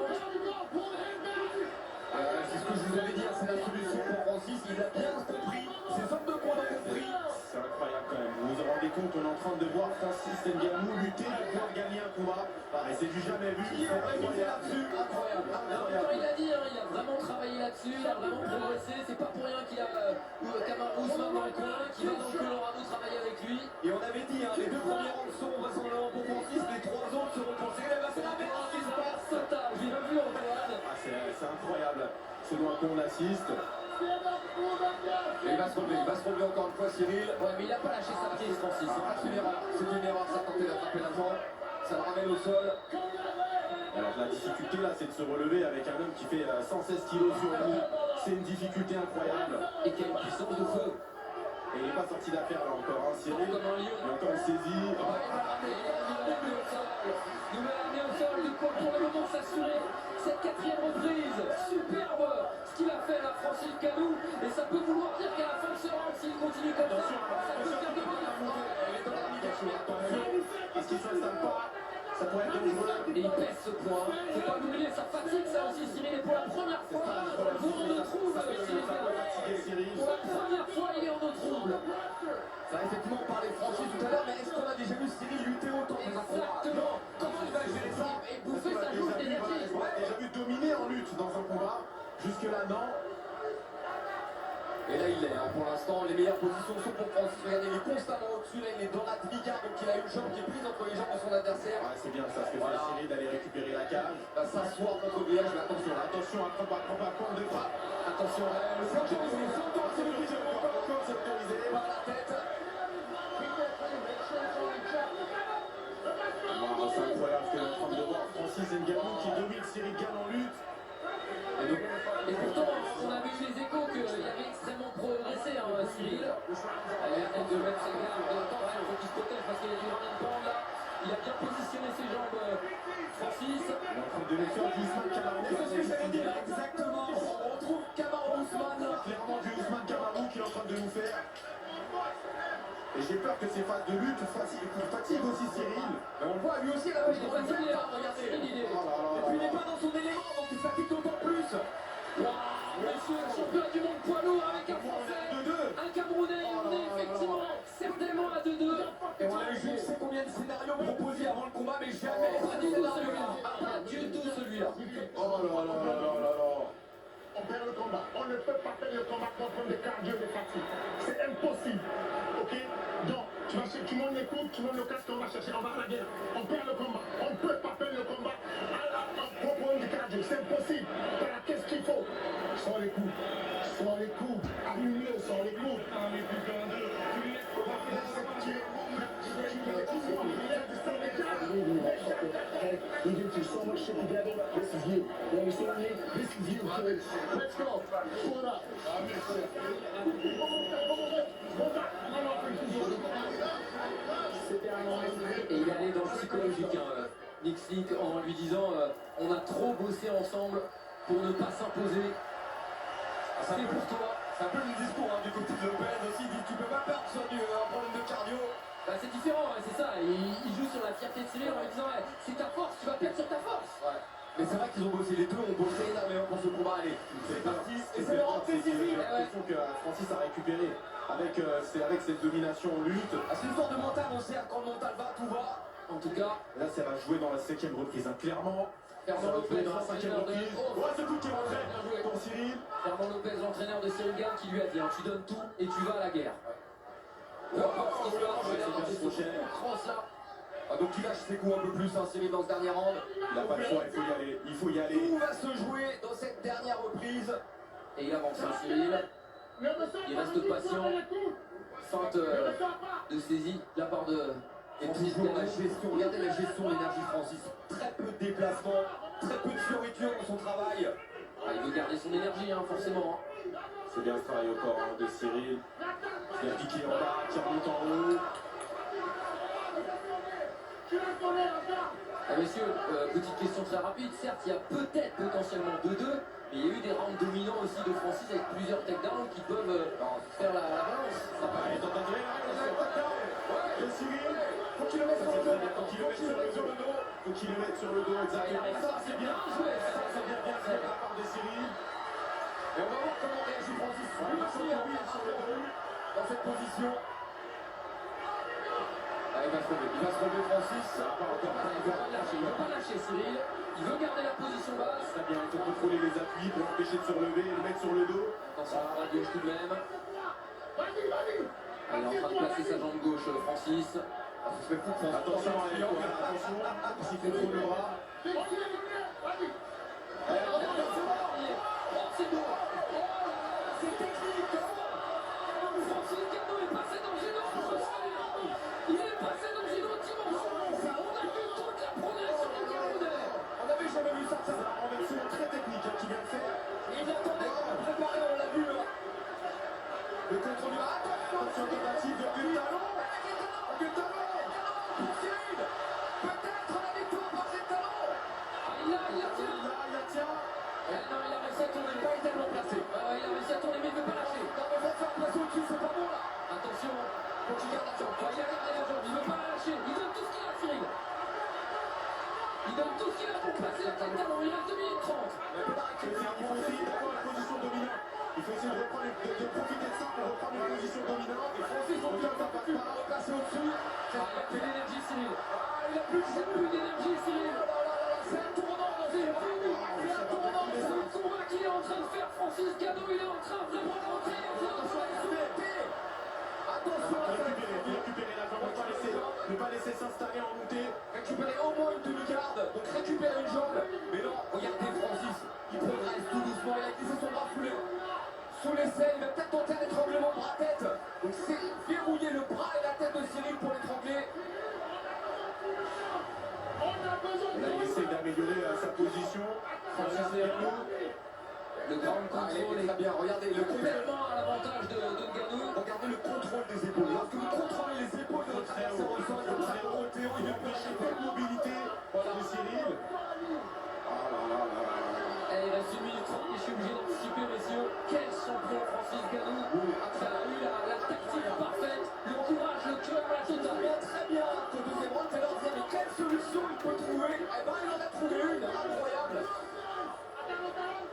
C'est ce que je vous avais dit, hein, c'est la solution pour Francis. Il a bien compris. Ses hommes de coin l'ont compris. C'est incroyable quand même. Vous vous rendez compte, on est en train de voir Francis Ngannou lutter pour pouvoir gagner un combat. Et c'est du jamais vu. Il aurait misé là-dessus. Incroyable. En même temps, il a dit, hein, il a vraiment travaillé là-dessus, il a vraiment progressé. C'est pas pour rien qu'il a Kamaru Usman dans le coin, qu'il va dans le Colorado travailler avec lui. Et on avait dit, hein, les 2 premiers rounds seront vraisemblablement pour Francis, les 3 autres seront pour Cyril. C'est la merde ce qui se passe. Sautage, j'ai pas vu Antoine. Ah, c'est incroyable. Selon à quoi on assiste. Et il va se relever encore une fois Cyril. Ouais, mais il a pas lâché sa pied, Francis. Ah, c'est une erreur, ça tentait d'attraper la jambe. Ça le ramène au sol. Alors la difficulté là, c'est de se relever avec un homme qui fait 116 kilos sur lui. C'est une difficulté incroyable. Et quelle puissance de feu. Et il n'est pas sorti d'affaire là encore, hein, Cyril. Comme un lion. Il y a encore une saisie. Ouais, il va l'amener au sol. Il va l'amener au sol, de quoi pour le moment s'assurer cette 4e reprise. Superbe ce qu'il a fait là, Francis Ngannou. Et ça peut vouloir dire qu'à la fin de ce round, s'il continue comme ça, ça peut faire de bonnes affaires. Attention, parce qu'il ne s'installe pas. Ça pourrait être dangereux. Et il pèse ce point. Faut pas l'oublier, ça fatigue ça aussi, Cyril. Et pour la première fois, vous en retrouve Cyril. Pour la première fois, il est en eau trouble. Ça a effectivement parlé de Francis tout à l'heure, mais est-ce qu'on a déjà vu Cyril lutter autant dans un combat? Exactement. Jusque-là, non. Et là, il l'est. Hein. Pour l'instant, les meilleures positions sont pour Francis. Regardez, il est constamment au-dessus. Là, il est dans la demi-garde. Donc, il a une jambe qui est prise entre les jambes de son adversaire. Ouais, c'est bien ça, ce que fait Cyril d'aller récupérer la cage. Il va s'asseoir contre le grillage. Mais attention, Attention à prendre de frappe. attention. Le C'est autorisé, encore, c'est autorisé. par la tête. Wow, c'est incroyable ce que est en train de voir Francis Ngannou qui domine Cyril Gane en lutte. Et pourtant, on avait eu les échos qu'il avait extrêmement progressé, hein, Cyril. Elle a peut-être de mettre ses gardes de temps, il faut qu'il se protège parce qu'il y a du running band là. Il a bien positionné ses jambes, Francis. Il est en train de donner faire du Ousmane Kamaru. Et c'est ce que j'allais dire. Exactement. On retrouve Kamaru Usman. Clairement du Ousmane Kamaru qui est en train de nous faire. Et j'ai peur que ces phases de lutte fatiguent aussi Cyril. Mais on voit lui aussi là, il est fatigué. Regardez. Et puis il n'est pas dans son élément, donc il fatigue d'autant plus. Monsieur le champion du monde poids lourd avec un Français, un Camerounais, on est effectivement certainement à 2-2. Et on a eu je ne sais combien de scénarios proposés avant le combat, mais jamais Pas du tout celui-là. Pas du tout celui-là. Oh là là là là là là. On perd le combat. On ne peut pas perdre le combat contre des cardio de fatigue. C'est impossible. Ok? Donc, tu montes les coups, tu montes le casque, on va chercher, on va à la guerre. On perd le combat. On ne peut pas perdre le combat pour prendre du cardio. C'est impossible. Voilà, qu'est-ce qu'il faut? Sans les coups. Sans les coups. Allume-le, sans les coups. We do so much shit together. This is you. You understand me? This is you, kids. Let's go. Pull it up. Et il allait dans le psychologique, hein, Nick Slick, en lui disant on a trop bossé ensemble pour ne pas s'imposer. C'est pour toi. C'est un peu le discours hein, du côté de Lopez aussi. Il dit tu peux pas perdre sur un problème de cardio. Bah, c'est différent, ouais, c'est ça. Il joue sur la fierté de Cyril en lui disant ouais, c'est ta force, tu vas perdre sur ta force. Ouais. Mais c'est vrai qu'ils ont bossé, les deux ont bossé énormément pour ce combat. Allez, c'est parti. Et c'est leur C'est décisif. l'impression que Francis a récupéré avec cette domination en lutte. Ah, c'est une sorte de mental, on sait quand le mental va, tout va. En tout cas, Là, ça va jouer dans la 5e reprise, hein, clairement. Ça Fernand va jouer Lopez, dans la 5e l'entraîneur de... reprise. Oh, Ouais, ce coup qui est rentré bien joué. pour Cyril. Fernand Lopez, l'entraîneur de Cyril Gane, qui lui a dit hein, tu donnes tout et tu vas à la guerre. Peu importe ce qui se passe, c'est bien regarde, ce prochain. France là. Ah, donc il lâche ses coups un peu plus, hein, Cyril, dans ce dernier round. Il n'a pas le choix, il faut y aller. Il faut y aller. Tout va se jouer dans cette dernière reprise. Et il avance, hein, Cyril. Il reste patient. Feinte de saisie de la part de Et Francis toujours la Ngannou. gestion, regardez la gestion de l'énergie Francis. Très peu de déplacements, très peu de fioritures dans son travail. Ah, il veut garder son énergie, hein, forcément. Hein. C'est bien ce travail au corps hein, de Cyril. Qui a piqué en bas, qui remonte en haut. Ah, messieurs, petite question très rapide. Certes, il y a peut-être potentiellement 2-2, mais il y a eu des rounds dominants aussi de Francis avec plusieurs takedowns qui peuvent faire la balance. Ça Ah, il est en train de jouer, de Cyril. Faut qu'il le mette sur le dos. Faut qu'il le mette sur le dos. Faut qu'il le mette sur le dos, exactement. Ça, c'est bien joué. Ça, c'est bien fait de la part de Cyril. Et on va voir comment réagit Francis. Lui aussi, hein, sur le dos, dans cette position. Ah, il va se relever Francis. Il ne veut pas lâcher Cyril. Il veut garder la position basse. Très bien, il faut contrôler les appuis pour empêcher de se relever et le mettre sur le dos. Attention à la gauche tout de même. Il est en train de placer sa jambe gauche, Francis. Ah, ça se fait foutre, Francis. Attention, attention, s'il contrôle le bras. Oh, c'est beau. C'est technique. Francis Ngannou est passé dans une autre dimension. Il est passé dans une autre dimension. On a vu toute la progression du Camerounais. On n'avait jamais vu ça. C'est un renversement très technique hein, qu'il vient de faire. Il attendait, préparé, on l'a vu. Le contrôle du bras. Attention, tentative de but talon. But talon. Pour Cyril. Peut-être la victoire par ses talons. Ah, il la tient. Il la tient. Non, il a réussi à tourner. Pas tellement placé. Il a réussi à tourner, mais il ne veut pas lâcher. Non, mais faut faire place au-dessus, c'est pas bon là. Attention. Faut qu'il garde la jambe. Il a gardé la jambe. Il ne veut pas la lâcher. Il donne tout ce qu'il a, Cyril. Il donne tout ce qu'il a pour placer la tête talon. Il reste 2 minutes 30. Il faut essayer d'avoir la position dominante. Il faut essayer de profiter de ça pour reprendre une position dominante. Et Francis, on vient de passer par repasser au-dessus. Il a plus d'énergie, Cyril. Il a plus de Il n'a plus d'énergie, Cyril. C'est un tournant dans C'est un combat qui est en train de faire Francis Ngannou, il est en train vraiment d'entrer. Attention à ça. Récupérer la jambe, ne pas laisser s'installer en montée. Récupérer au moins une demi-garde, donc récupérer une jambe. Mais non, regardez Francis, il progresse tout doucement, il a glissé son bras sous l'aisselle, il va peut-être tenter un étranglement bras-tête. Donc c'est verrouiller le bras et la tête de Cyril pour l'étrangler. Là, il essaie d'améliorer sa position. Francis Ngannou. Le grand contrôle Très bien, regardez le complètement à l'avantage de Ngannou. Regardez le contrôle des épaules. Lorsque vous contrôlez les épaules de votre adversaire au sol, comme ça, au Théo, il est Empêcher toute mobilité de Cyril. Ah là là là là. Et il reste 1 minute 30 et je suis obligé d'anticiper, messieurs. Quel champion Francis Ngannou. Ça a eu la tactique parfaite, le courage, le cœur, la totale. très bien. Au deuxième round, Taylor disait mais quelle solution il peut trouver? Eh ben il en a trouvé une, incroyable.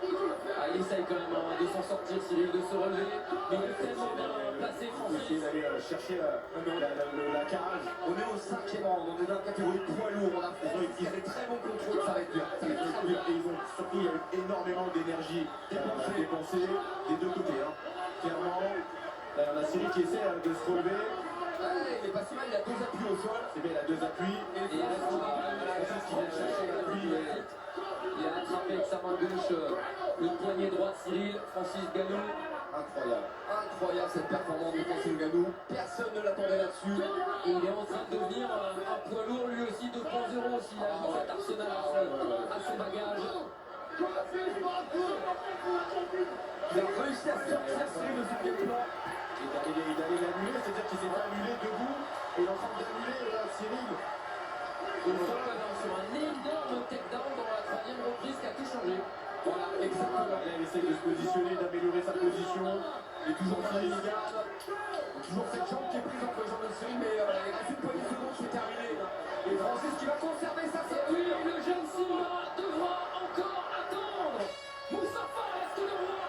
Ah, il essaye quand même de s'en sortir, Cyril, de se relever. Mais il est tellement bien placé, Essayer Francis. d'aller chercher la cage. On est au 5e round, on est dans la catégorie poids lourd. On a fait des très bons contrôles, ça va être dur. Ça va être très dur. Et ils ont surtout, il y a eu énormément d'énergie dépensée des deux côtés. Hein. Clairement, là, on a Cyril qui essaie de se relever. Ouais, il est pas si mal, il a 2 appuis au sol. C'est bien, il a 2 appuis. Et il reste Francis qui vient chercher l'appui. Il a attrapé avec sa main gauche le poignet droit de Cyril, Francis Ngannou. Incroyable. Incroyable cette performance de Francis Ngannou. Personne ne l'attendait là-dessus. Et il est en train de devenir un poids lourd lui aussi 2.0 aussi. Il a ajouté cet arsenal à son bagage. Il a réussi à sortir Cyril de ce game plan. Et d'aller l'annuler, c'est-à-dire qu'il s'est pas annulé debout. Et il est en train d'annuler Cyril. Au sol, sur un énorme takedown dans la 3e reprise qui a tout changé. Voilà, exactement. Là, il essaie de se positionner, d'améliorer sa position. Il est toujours en garde. Toujours cette jambe qui est prise entre les jambes de Cyril, mais il reste une poignée de secondes, c'est terminé. Et Francis qui va conserver sa Et ceinture. oui, le jeune Simba devra encore attendre. Moustapha reste le roi.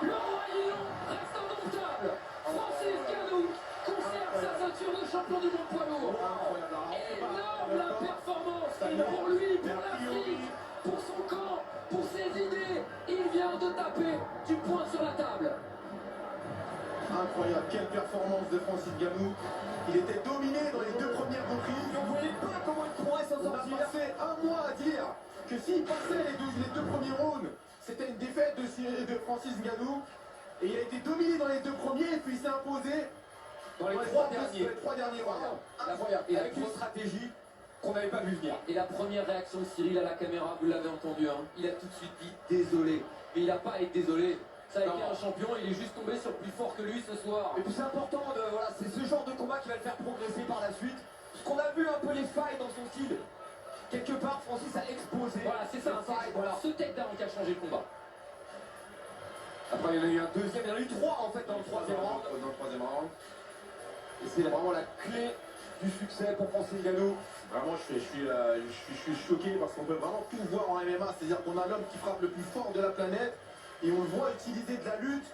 Le roi lion reste indomptable. Francis Ngannou conserve sa ceinture de champion du monde poids lourd. Énorme la performance pour lui, pour l'Afrique, pour son camp, pour ses idées. Il vient de taper du poing sur la table. Incroyable, quelle performance de Francis Ngannou. Il était dominé dans les 2 premières reprises. On ne voyait pas comment il pourrait s'en On a sortir. passé un mois à dire que s'il passait les deux premiers rounds, c'était une défaite de Francis Ngannou. Et il a été dominé dans les 2 premiers et puis il s'est imposé Dans les dans 3 derniers. les 3 derniers rounds. Incroyable. Et avec une stratégie qu'on n'avait pas vu venir. Et la première réaction de Cyril à la caméra, vous l'avez entendu, hein, il a tout de suite dit désolé. Mais il n'a pas à être désolé. Ça a été un champion, il est juste tombé sur plus fort que lui ce soir. Et puis c'est important, voilà, c'est ce genre de combat qui va le faire progresser par la suite. Parce qu'on a vu un peu les failles dans son style. Quelque part, Francis a exposé. Voilà, c'est ça, les failles, voilà. ce takedown qui a changé le combat. Après, il y en a eu un deuxième, il y en a eu 3 en fait dans le 3e round. Dans le 3e round. Et c'est vraiment la clé du succès pour Francis Ngannou. Vraiment, je suis choqué parce qu'on peut vraiment tout voir en MMA. C'est-à-dire qu'on a l'homme qui frappe le plus fort de la planète et on le voit utiliser de la lutte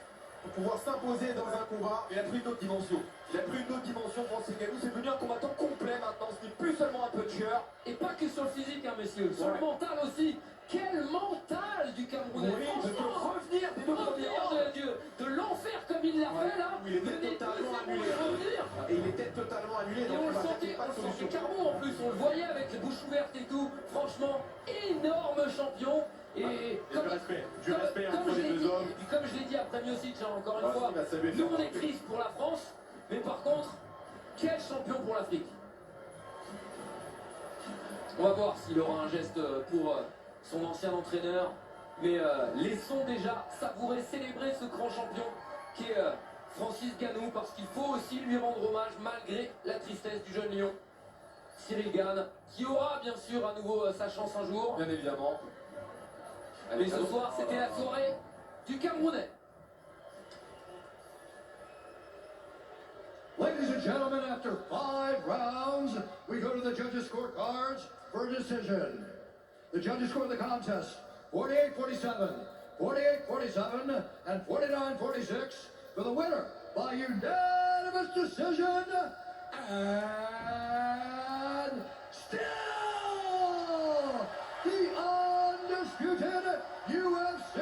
pour pouvoir s'imposer dans un combat. Il a pris une autre dimension. Il a pris une autre dimension, Francis Ngannou. C'est devenu un combattant complet maintenant. Ce n'est plus seulement un puncher. Et pas que sur le physique, hein, messieurs, sur le mental aussi. Quel mental du Camerounais. Oui, de Franchement, revenir des 2 premiers rounds. de l'enfer comme il l'a fait là. Il était Mener totalement 2 annulé. secondes et revenir. Et il était totalement annulé. Et Donc on le il sentait, pas de solution. Carbo en plus, on le voyait avec les bouches ouvertes et tout. Franchement, énorme champion. Et Du respect entre les deux hommes. comme je l'ai dit après Miocic, hein, encore une Ah, fois, il va saluer nous on Fernand. est triste pour la France, mais par contre, quel champion pour l'Afrique. On va voir s'il aura un geste pour son ancien entraîneur, mais laissons déjà savourer, célébrer ce grand champion qui est Francis Ngannou, parce qu'il faut aussi lui rendre hommage malgré la tristesse du jeune lion. Cyril Gane, qui aura bien sûr à nouveau sa chance un jour. Bien évidemment. Mais ce soir, c'était la soirée du Camerounais. Ladies and gentlemen, after 5 rounds, we go to the judges' scorecards for a decision. The judges score the contest 48-47, 48-47, and 49-46 for the winner by unanimous decision. And still, the undisputed UFC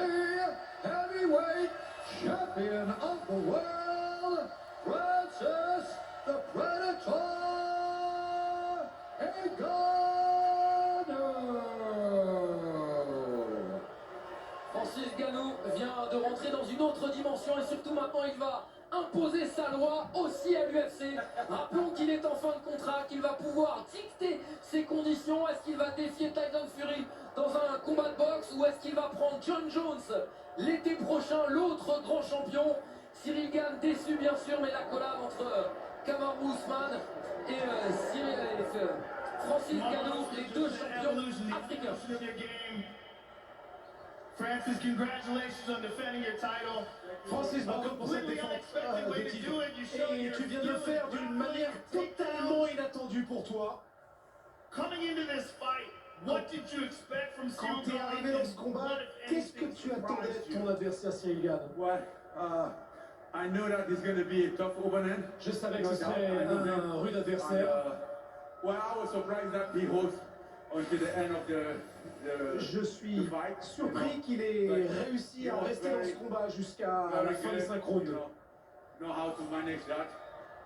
de rentrer dans une autre dimension et surtout maintenant il va imposer sa loi aussi à l'UFC. Rappelons qu'il est en fin de contrat, qu'il va pouvoir dicter ses conditions. Est-ce qu'il va défier Tyson Fury dans un combat de boxe ou est-ce qu'il va prendre John Jones l'été prochain, l'autre grand champion? Cyril Gane déçu bien sûr, mais la collab entre Kamaru Usman et Francis Ngannou, les deux champions africains. Francis, congratulations on defending your title. Francis, bravo pour cette défense de titre. Et tu viens de le faire d'une manière totalement inattendue pour toi. Coming into this fight, what did you expect from Quand Cyril tu es arrivé Gane? dans ce combat, qu'est-ce que tu attendais de ton adversaire Cyril Gane? Well, I know that it's going to be a tough opponent. Je savais que ce serait un rude And, adversaire. well, I was surprised that he holds until the end of the Je suis fight. surpris qu'il ait réussi à rester dans ce combat jusqu'à la fin des 5 rounds. Know how to manage that.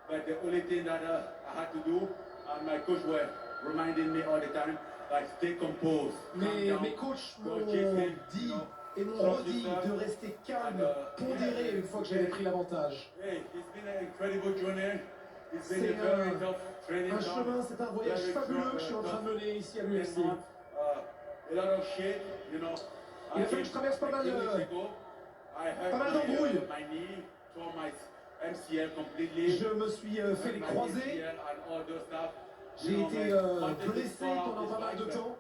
But the only thing that I had to do, and my coach were reminding me all the time, like stay composed. Mais mes coachs m'ont dit et m'ont redit de rester calme, pondéré une fois que j'avais pris l'avantage. Hey, it's been an incredible journey. It's been C'est a very tough training un chemin, c'est un voyage fabuleux que je suis en train de mener ici à l'UFC. A lot of shit, you know. Il a fallu que je traverse pas mal d'embrouilles. My knee, tore my MCL completely. Je me suis fait les croisés. J'ai été blessé pendant pas mal de temps.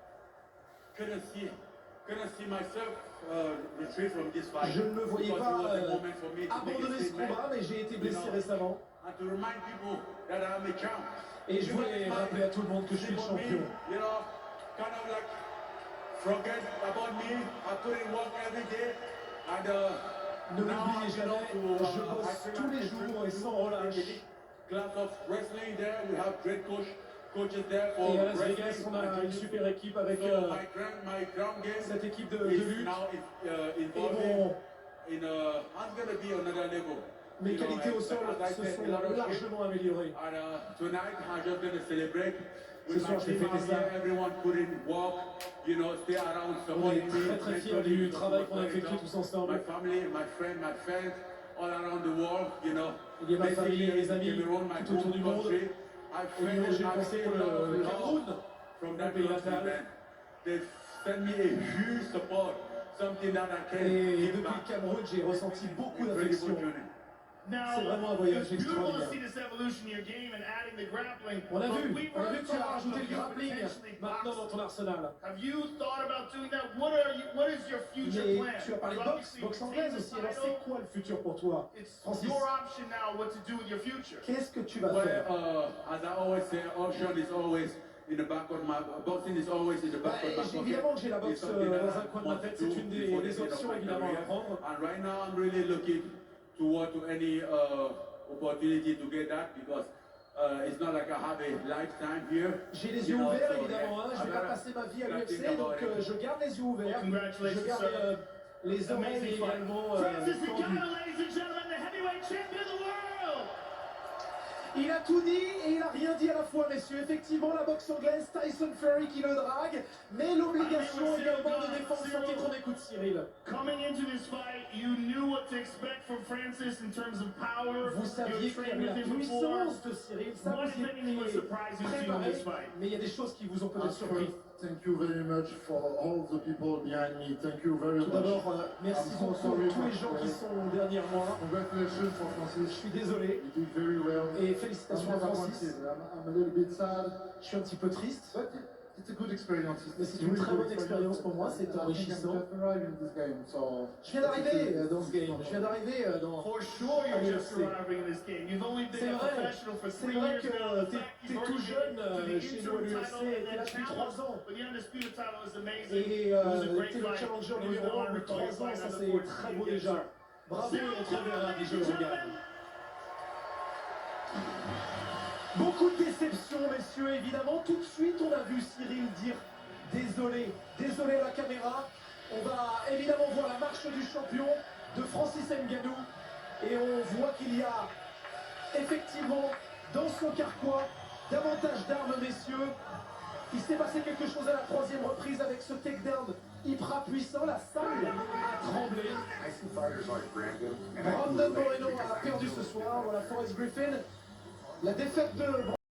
Couldn't see myself retreat from this fight. Je ne me voyais Because pas it was a moment for me to make a abandonner ce statement, combat, mais j'ai été blessé you know, récemment. and to remind people that I'm a champ. Et je voulais rappeler à tout le monde que je suis le champion. You know, kind of like forget about me. I couldn't work every day, and Ne l'oubliez jamais, je bosse tous les jours et sans relâche. Class of wrestling there, we have great coaches there for Et à Las wrestling. Vegas, on a une super équipe avec So my ground game cette équipe de is lutte. now Et involving in I'm gonna be another level. mes You know, qualités au sol as I se said, sont a lot of shit. largement améliorées. And tonight, I'm just going to celebrate Ce with soir, my je vais team fêter out ça. here. Everyone couldn't walk, you know, stay around, On supporting est me. très très make fiers sure du they travail qu'on a support effectué myself, tous ensemble. My family, my friends, my fans, all around the world, you know. Il y a ma famille et mes amis Cameroon, my tout autour du home monde. country. I Au niveau, j'ai I've pensé seen pour a lot of le love Cameroun, from mon that pays country, natal. man. They sent me a huge support, something that I can Et give depuis back. le Cameroun, j'ai ressenti beaucoup Incredible d'affection. journey. Now, C'est vraiment un voyage it's beautiful to extraordinaire. see this evolution in your game and adding the grappling. On a but vu we que were tu as thought rajouté of le you grappling potentially maintenant dans boxing. ton arsenal. Have you thought about doing that? What is your future Mais plan? tu as parlé de You boxe, obviously boxe retain anglaise the aussi. Alors title. c'est quoi le futur pour toi, It's Francis? your option now what to do with your future. Qu'est-ce que tu vas Well, faire? as I always say, Ocean is always in the back of my boxing is always in the back of my pocket. Évidemment que j'ai la It's boxe something that dans un I coin de ma want tête, to c'est do une before the des end of options my évidemment à career. prendre. And right now, I'm really looking toward to any opportunity to get that because it's not like I have a lifetime here. J'ai les You yeux know, ouverts so, évidemment, hein. Je vais I pas gotta- passer ma vie à gotta l'UFC, think about donc it. je garde les yeux ouverts, Congratulations, je garde sir. les oreilles Amazing fight. également Francis tendues. Ngannou, ladies and gentlemen, the heavyweight champion of the world. Il a tout dit et il a rien dit à la fois, messieurs. Effectivement, la boxe anglaise, Tyson Fury qui le drague, mais l'obligation également de défendre son titre. On écoute Cyril. Coming into this fight, you knew what to expect from Francis in terms of power. Vous saviez qu'il y avait la puissance de Cyril, ça What, vous if anything, was y surprising to you in préparé, this fight? mais il y a des choses qui vous ont peut-être surpris. Thank you very much for all the people behind me. Thank you very Tout much. d'abord, merci I'm so beaucoup sorry, à tous les gens qui sont derrière moi. Congratulations for Je Francis. suis désolé You did very well. et I'm félicitations à Francis. disappointed. I'm a little bit sad, Je suis un petit peu triste, but it's a good experience. mais c'est une très bonne expérience pour moi, c'est enrichissant. just arrived in this game, so Je viens d'arriver dans ce game, je viens d'arriver dans... For sure, you're just UFC. arriving in this game. You've only C'est been a vrai, professional for c'est 3 vrai years now. que The fact t'es you've tout already jeune been to the chez nous à interim l'UFC, title t'es and là then depuis challenge. 3 ans. But the undisputed title is amazing. Et It was a great t'es le fight. challenger It was numéro an 1 honor depuis for you 3 ans, to ça fight. c'est très beau déjà. Bravo et on te reverra du jeu au regard. Beaucoup de déceptions, messieurs, évidemment. Tout de suite, on a vu Cyril dire désolé, désolé à la caméra. On va évidemment voir la marche du champion de Francis Ngannou. Et on voit qu'il y a effectivement dans son carquois davantage d'armes, messieurs. Il s'est passé quelque chose à la 3e reprise avec ce takedown hyper puissant, la salle a tremblé. I see fighters like Brandon. Brandon Moreno a perdu ce soir, voilà Forrest Griffin. La défaite de